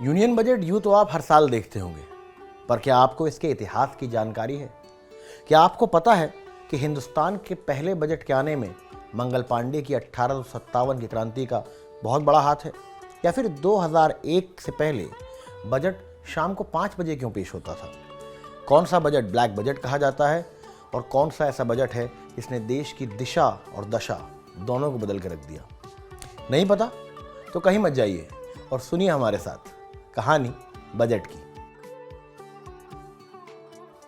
Union budget यूं तो आप हर साल देखते होंगे, पर क्या आपको इसके इतिहास की जानकारी है? क्या आपको पता है कि हिंदुस्तान के पहले बजट के आने में मंगल पांडे की 1857 की क्रांति का बहुत बड़ा हाथ है? या फिर 2001 से पहले बजट शाम को 5 बजे क्यों पेश होता था? कौन सा बजट ब्लैक बजट कहा जाता है और कौन सा ऐसा बजट है जिसने देश की दिशा और दशा दोनों को बदल कर रख दिया? नहीं पता? तो कहीं मत जाइए और सुनिए हमारे साथ कहानी बजट की।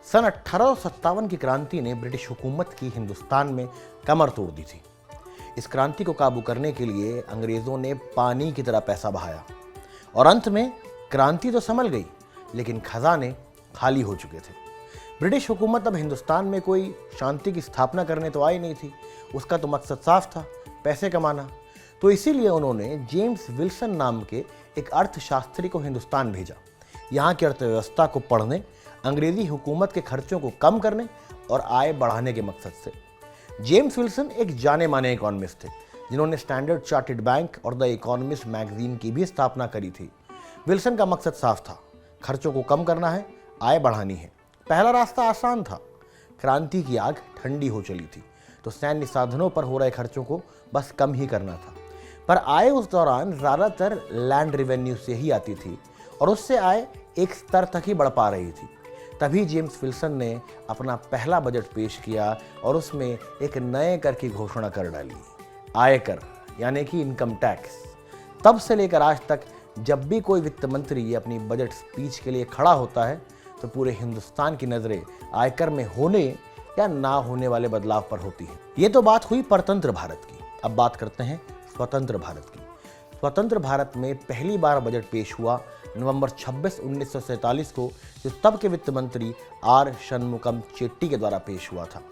सन 1857 की क्रांति ने ब्रिटिश हुकूमत की हिंदुस्तान में कमर तोड़ दी थी। इस क्रांति को काबू करने के लिए अंग्रेजों ने पानी की तरह पैसा बहाया और अंत में क्रांति तो संभल गई, लेकिन खजाने खाली हो चुके थे। ब्रिटिश हुकूमत अब हिंदुस्तान में कोई शांति की स्थापना करने तो आई नहीं थी। उसका तो मकसद साफ था, पैसे कमाना। तो इसीलिए उन्होंने जेम्स विल्सन नाम के एक अर्थशास्त्री को हिंदुस्तान भेजा, यहाँ की अर्थव्यवस्था को पढ़ने, अंग्रेजी हुकूमत के खर्चों को कम करने और आय बढ़ाने के मकसद से। जेम्स विल्सन एक जाने माने इकोनॉमिस्ट थे, जिन्होंने स्टैंडर्ड चार्टर्ड बैंक और द इकोनॉमिस्ट मैगजीन की भी स्थापना करी थी। विल्सन का मकसद साफ था, खर्चों को कम करना है, आय बढ़ानी है। पहला रास्ता आसान था, क्रांति की आग ठंडी हो चली थी, तो सैन्य साधनों पर हो रहे खर्चों को बस कम ही करना था। पर आय उस दौरान ज़्यादातर लैंड रेवेन्यू से ही आती थी और उससे आय एक स्तर तक ही बढ़ पा रही थी। तभी जेम्स विल्सन ने अपना पहला बजट पेश किया और उसमें एक नए कर की घोषणा कर डाली, आयकर, यानी कि इनकम टैक्स। तब से लेकर आज तक जब भी कोई वित्त मंत्री अपनी बजट स्पीच के लिए खड़ा होता है तो पूरे हिंदुस्तान की नज़रें आयकर में होने या ना होने वाले बदलाव पर होती है। ये तो बात हुई परतंत्र भारत की। अब बात करते हैं स्वतंत्र भारत की। स्वतंत्र भारत में पहली बार बजट पेश हुआ नवंबर 26, 1947 को, जो तब के वित्त मंत्री आर षणमुगम चेट्टी के द्वारा पेश हुआ था।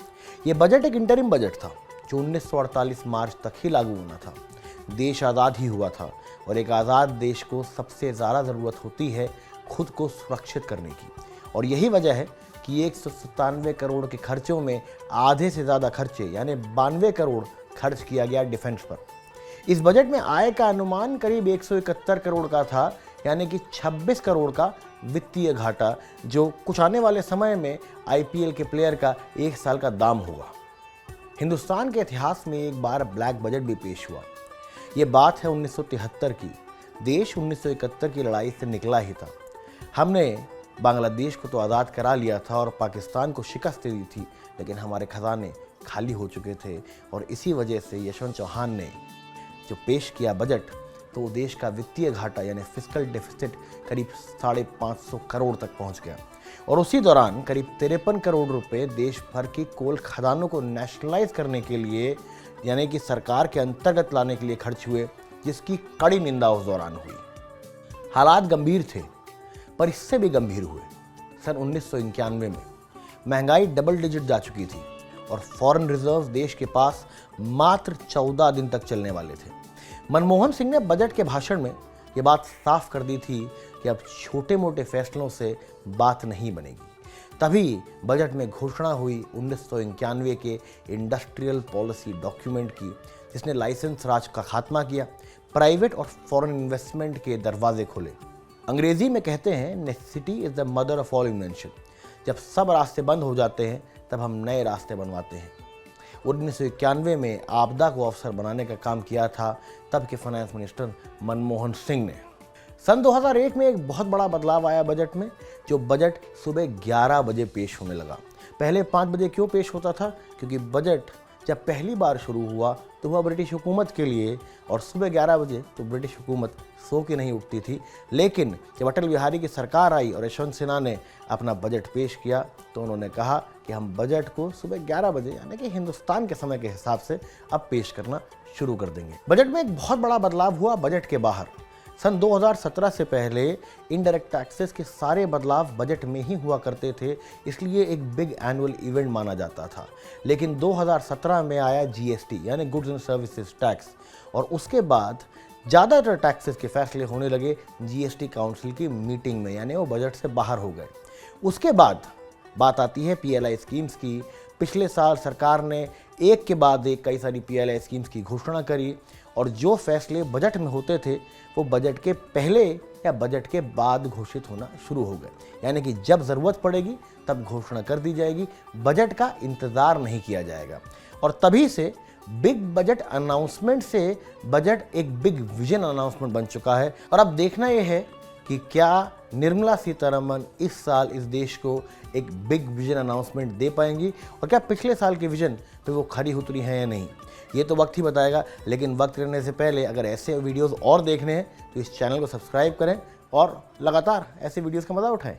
यह बजट एक इंटरिम बजट था जो 1948 मार्च तक ही लागू होना था। देश आज़ाद ही हुआ था और एक आज़ाद देश को सबसे ज़्यादा ज़रूरत होती है खुद को सुरक्षित करने की, और यही वजह है कि 197 करोड़ के खर्चों में आधे से ज़्यादा खर्चे यानी 92 करोड़ खर्च किया गया डिफेंस पर। इस बजट में आय का अनुमान करीब 171 करोड़ का था, यानी कि 26 करोड़ का वित्तीय घाटा, जो कुछ आने वाले समय में आईपीएल के प्लेयर का एक साल का दाम होगा। हिंदुस्तान के इतिहास में एक बार ब्लैक बजट भी पेश हुआ। ये बात है 1973 की। देश 1971 की लड़ाई से निकला ही था। हमने बांग्लादेश को तो आज़ाद करा लिया था और पाकिस्तान को शिकस्त दी थी, लेकिन हमारे खजाने खाली हो चुके थे और इसी वजह से यशवंत चौहान ने जो पेश किया बजट, तो देश का वित्तीय घाटा यानी फिस्कल डेफिसिट करीब 550 करोड़ तक पहुंच गया। और उसी दौरान करीब 53 करोड़ रुपए देश भर की कोल खदानों को नेशनलाइज करने के लिए, यानी कि सरकार के अंतर्गत लाने के लिए खर्च हुए, जिसकी कड़ी निंदा उस दौरान हुई। हालात गंभीर थे, पर इससे भी गंभीर हुए। सन 1991 में महंगाई डबल डिजिट जा चुकी थी और फॉरेन रिजर्व देश के पास मात्र 14 दिन तक चलने वाले थे। मनमोहन सिंह ने बजट के भाषण में ये बात साफ कर दी थी कि अब छोटे मोटे फैसलों से बात नहीं बनेगी। तभी बजट में घोषणा हुई 1991 के इंडस्ट्रियल पॉलिसी डॉक्यूमेंट की, जिसने लाइसेंस राज का खात्मा किया, प्राइवेट और फॉरेन इन्वेस्टमेंट के दरवाजे खोले। अंग्रेजी में कहते हैं necessity is the mother of all invention. जब सब रास्ते बंद हो जाते हैं तब हम नए रास्ते बनवाते हैं। 1991 में आपदा को अवसर बनाने का काम किया था तब के फाइनेंस मिनिस्टर मनमोहन सिंह ने। सन 2001 में एक बहुत बड़ा बदलाव आया बजट में, जो बजट सुबह 11 बजे पेश होने लगा। पहले 5 बजे क्यों पेश होता था? क्योंकि बजट जब पहली बार शुरू हुआ तो हुआ ब्रिटिश हुकूमत के लिए, और सुबह 11 बजे तो ब्रिटिश हुकूमत सो के नहीं उठती थी। लेकिन जब अटल बिहारी की सरकार आई और यशवंत सिन्हा ने अपना बजट पेश किया तो उन्होंने कहा कि हम बजट को सुबह 11 बजे यानी कि हिंदुस्तान के समय के हिसाब से अब पेश करना शुरू कर देंगे। बजट में एक बहुत बड़ा बदलाव हुआ बजट के बाहर। सन 2017 से पहले इनडायरेक्ट टैक्सेस के सारे बदलाव बजट में ही हुआ करते थे, इसलिए एक बिग एनुअल इवेंट माना जाता था। लेकिन 2017 में आया जीएसटी यानी गुड्स एंड सर्विसेज टैक्स, और उसके बाद ज़्यादातर टैक्सेस के फैसले होने लगे जीएसटी काउंसिल की मीटिंग में, यानी वो बजट से बाहर हो गए। उसके बाद बात आती है पीएलआई स्कीम्स की। पिछले साल सरकार ने एक के बाद एक कई सारी पीएलआई स्कीम्स की घोषणा करी और जो फैसले बजट में होते थे वो बजट के पहले या बजट के बाद घोषित होना शुरू हो गए। यानी कि जब ज़रूरत पड़ेगी तब घोषणा कर दी जाएगी, बजट का इंतज़ार नहीं किया जाएगा। और तभी से बिग बजट अनाउंसमेंट से बजट एक बिग विजन अनाउंसमेंट बन चुका है। और अब देखना यह है कि क्या निर्मला सीतारमण इस साल इस देश को एक बिग विजन अनाउंसमेंट दे पाएंगी, और क्या पिछले साल के विजन पे वो खरी उतरी हैं या नहीं, ये तो वक्त ही बताएगा। लेकिन वक्त रहने से पहले अगर ऐसे वीडियोस और देखने हैं तो इस चैनल को सब्सक्राइब करें और लगातार ऐसे वीडियोस का मज़ा उठाएं।